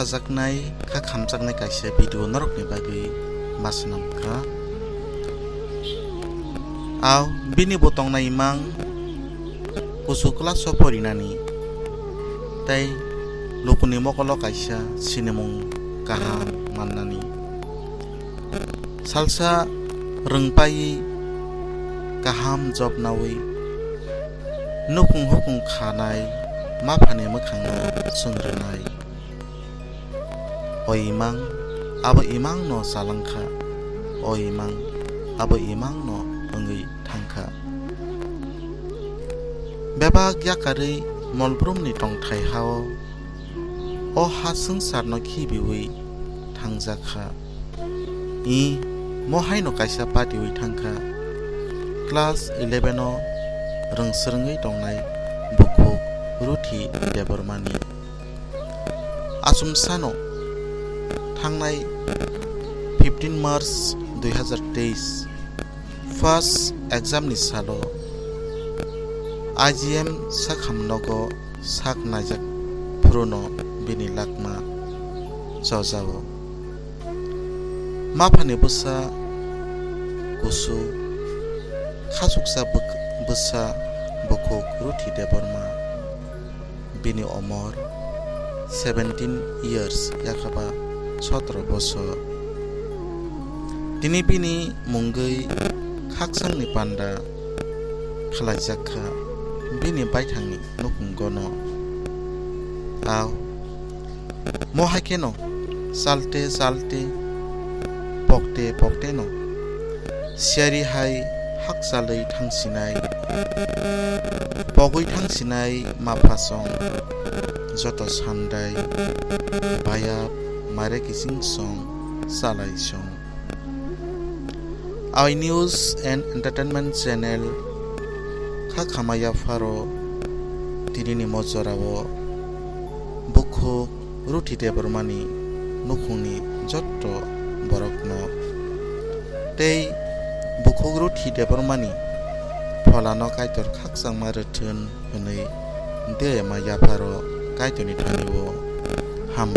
sajaknai kha khamjaknai kaisa video norokni bagui masnamkha aw bini botongnai imang kusu class o porinani tai lokuni mokolo kaisa sinemung kaham mannani salsa rungpai kaham job nawi nukung hukung khanai maphane mokhangno sungrunai o imang abo imang no salangkha o imang abo imang no ongui thangkha bebak yakarei molbrumni tongthai hao o ha sangsarno khibiwi thangjakha I mohaino kaisa patiwi thangkha class 11 o rungsrungui tongnai Bk.Ruthi debormani Achumsano थांनाय 15 March 2023 first exam नि सालो IGM साखामनगो साक नायजाक फुरुनो बिनि लागमा जजाओ माफानि बुसा गुसु खासुकसा Busa Bk.Ruthi Debbarma बिनि अमर 17 years yakaba 17 বছর তিনি বিনি মুঙ্গৈ খাকসাংনি পান্ডা Cholangjakha বিনি বাইথাংनि नुकुंगनो आव मोहाकेनो सालते सालते पक्ते पक्तेनो सियारि हाय हाकसालै थांसिनाय पगै थांसिनाय माफासं जत सान्दाय बायाब Mare Kissing Song Salai Song Our news and entertainment channel Khakamaya Faro Tirini Mozorao Bk.Ruthi debormani Nukuni Jotto Borokno Tei Bk.Ruthi debormani Polano Kaitor Khaksang Maratun Hune De Maya Faro Kaitoni Taniwo Ham